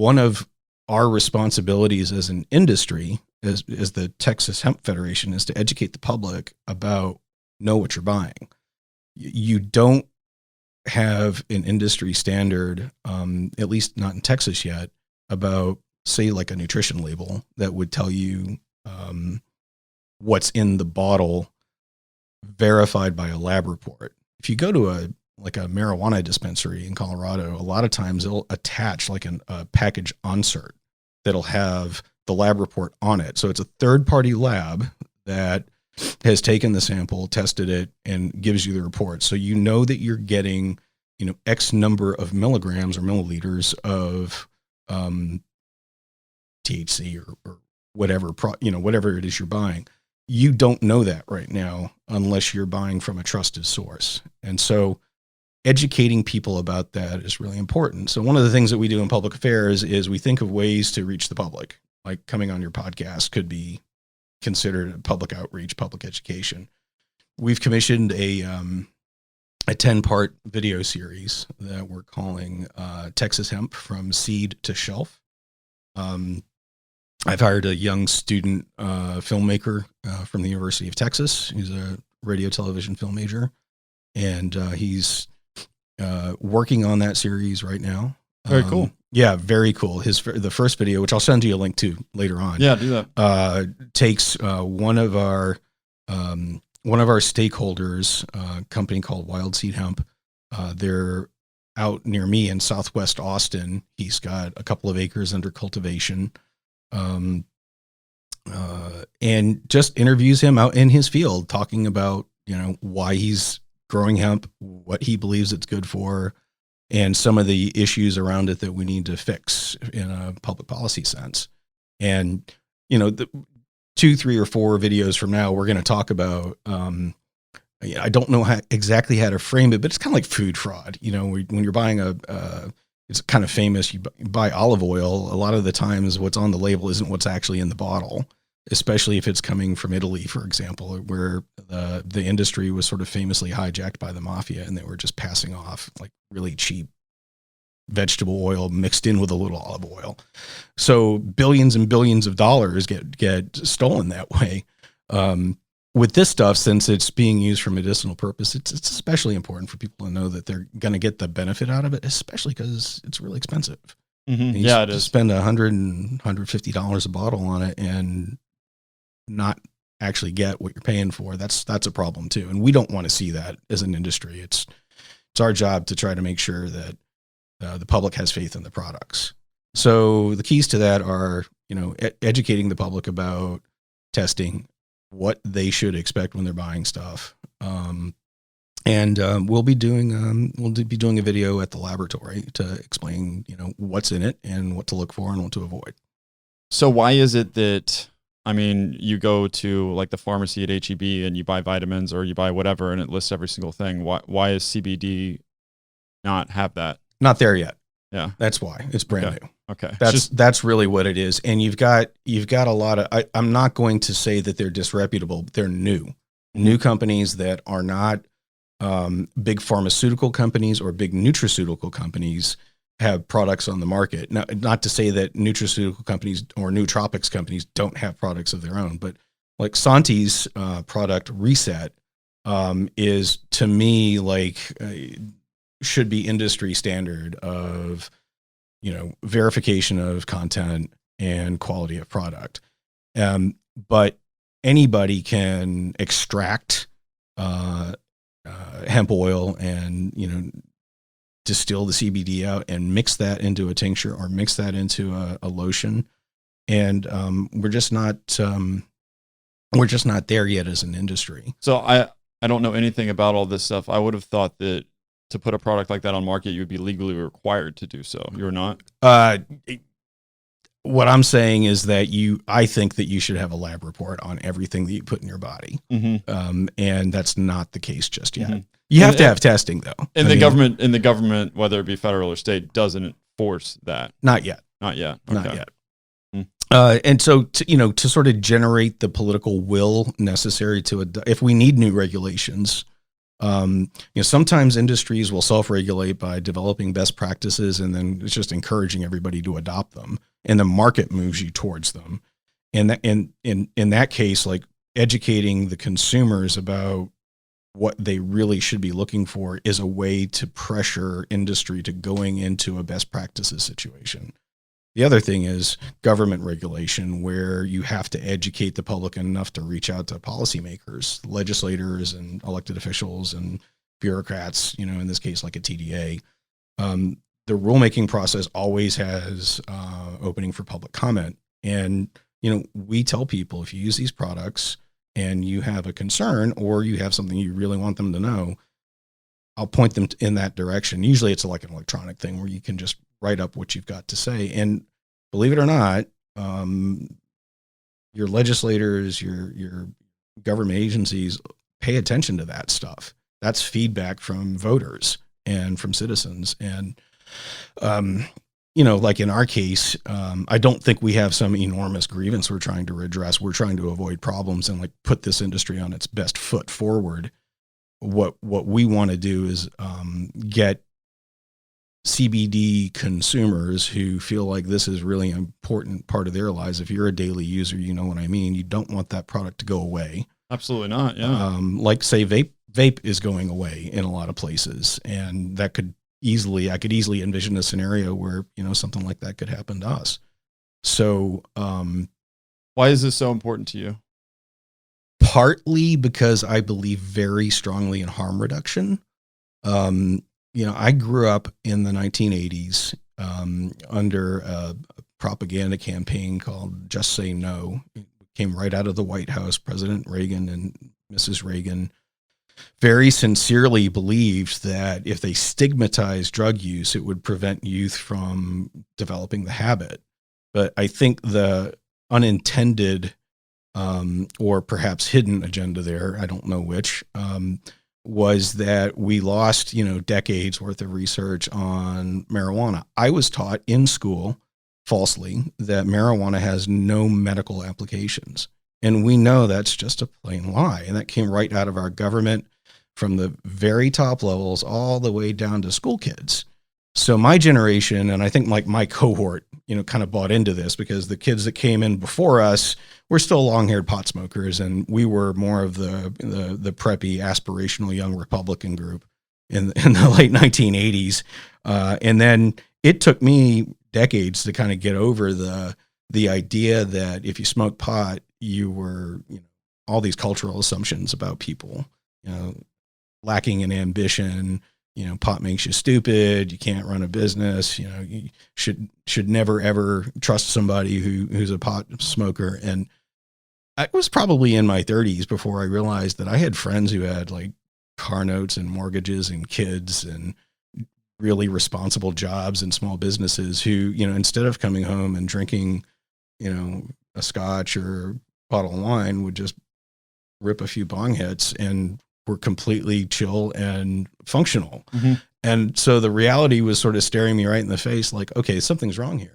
one of our responsibilities as an industry, as the Texas Hemp Federation, is to educate the public about know what you're buying. You don't have an industry standard, at least not in Texas yet, about, say, like a nutrition label that would tell you what's in the bottle verified by a lab report. If you go to a marijuana dispensary in Colorado, a lot of times they'll attach like a package insert that'll have the lab report on it. So it's a third-party lab that has taken the sample, tested it, and gives you the report. So you know that you're getting, X number of milligrams or milliliters of THC or whatever, whatever it is you're buying. You don't know that right now unless you're buying from a trusted source. And so educating people about that is really important. So one of the things that we do in public affairs is we think of ways to reach the public. Like coming on your podcast could be considered public outreach, public education. We've commissioned a 10-part video series that we're calling Texas Hemp from Seed to Shelf. I've hired a young student filmmaker from the University of Texas. He's a radio television film major, and he's working on that series right now. Very cool. Yeah, very cool. The first video, which I'll send you a link to later on. Yeah, do that. Takes one of our stakeholders, a company called Wild Seed Hemp. They're out near me in Southwest Austin. He's got a couple of acres under cultivation. And just interviews him out in his field, talking about, why he's growing hemp, what he believes it's good for, and some of the issues around it that we need to fix in a public policy sense. And, the 2, 3, or 4 videos from now, we're going to talk about, I don't know exactly how to frame it, but it's kind of like food fraud. When you're buying it's kind of famous. You buy olive oil. A lot of the times what's on the label isn't what's actually in the bottle, especially if it's coming from Italy, for example, where the industry was sort of famously hijacked by the mafia, and they were just passing off like really cheap vegetable oil mixed in with a little olive oil. So billions and billions of dollars get stolen that way. With this stuff, since it's being used for medicinal purpose, it's especially important for people to know that they're going to get the benefit out of it, especially because it's really expensive. Mm-hmm. Yeah, it is. Spend $100 and $150 a bottle on it and not actually get what you're paying for. That's a problem too, and we don't want to see that as an industry. It's our job to try to make sure that the public has faith in the products. So the keys to that are, educating the public about testing, what they should expect when they're buying stuff. And we'll be doing a video at the laboratory to explain, what's in it and what to look for and what to avoid. So why is it that, you go to like the pharmacy at HEB and you buy vitamins or you buy whatever and it lists every single thing. Why is CBD not have that? Not there yet. Yeah. That's why. It's brand new. Okay. That's really what it is. And you've got a lot of, I'm not going to say that they're disreputable, but they're new companies that are not big pharmaceutical companies or big nutraceutical companies have products on the market. Now, not to say that nutraceutical companies or nootropics companies don't have products of their own, but like Santi's product Reset is, to me, like should be industry standard of, verification of content and quality of product. But anybody can extract hemp oil and, distill the CBD out and mix that into a tincture or mix that into a lotion. And we're just not there yet as an industry. So I don't know anything about all this stuff. I would have thought that to put a product like that on market, you would be legally required to do so. You're not? What I'm saying is that I think that you should have a lab report on everything that you put in your body. Mm-hmm. And that's not the case just yet. Mm-hmm. You have to have testing though. And the government, whether it be federal or state, doesn't enforce that. Not yet. Okay. Not yet. And so, to sort of generate the political will necessary if we need new regulations, Sometimes industries will self-regulate by developing best practices, and then it's just encouraging everybody to adopt them, and the market moves you towards them. And in that case, like educating the consumers about what they really should be looking for is a way to pressure industry to going into a best practices situation. The other thing is government regulation, where you have to educate the public enough to reach out to policymakers, legislators, and elected officials and bureaucrats, in this case, like a TDA. The rulemaking process always has opening for public comment. And, we tell people, if you use these products and you have a concern or you have something you really want them to know, I'll point them in that direction. Usually it's like an electronic thing where you can just write up what you've got to say. And believe it or not, your legislators, your government agencies pay attention to that stuff. That's feedback from voters and from citizens. And, like in our case, I don't think we have some enormous grievance we're trying to redress. We're trying to avoid problems and like put this industry on its best foot forward. What we want to do is get CBD consumers who feel like this is really an important part of their lives. If you're a daily user, you know what I mean. You don't want that product to go away. Absolutely not. Yeah. Like say vape is going away in a lot of places, and I could easily envision a scenario where something like that could happen to us. So why is this so important to you? Partly because I believe very strongly in harm reduction. I grew up in the 1980s under a propaganda campaign called Just Say No. It came right out of the White House. President Reagan and Mrs. Reagan very sincerely believed that if they stigmatized drug use, it would prevent youth from developing the habit. But I think the unintended or perhaps hidden agenda there, I don't know which, was that we lost, decades worth of research on marijuana. I was taught in school falsely that marijuana has no medical applications. And we know that's just a plain lie. And that came right out of our government from the very top levels all the way down to school kids. So my generation, and I think like my cohort, kind of bought into this because the kids that came in before us were still long-haired pot smokers, and we were more of the preppy, aspirational young Republican group in the late 1980s. And then it took me decades to kind of get over the idea that if you smoke pot, you were all these cultural assumptions about people, lacking in ambition. Pot makes you stupid. You can't run a business. You should never ever trust somebody who's a pot smoker. And I was probably in my 30s before I realized that I had friends who had like car notes and mortgages and kids and really responsible jobs and small businesses who, instead of coming home and drinking, a scotch or a bottle of wine, would just rip a few bong hits and were completely chill and functional. Mm-hmm. And so the reality was sort of staring me right in the face like, okay, something's wrong here.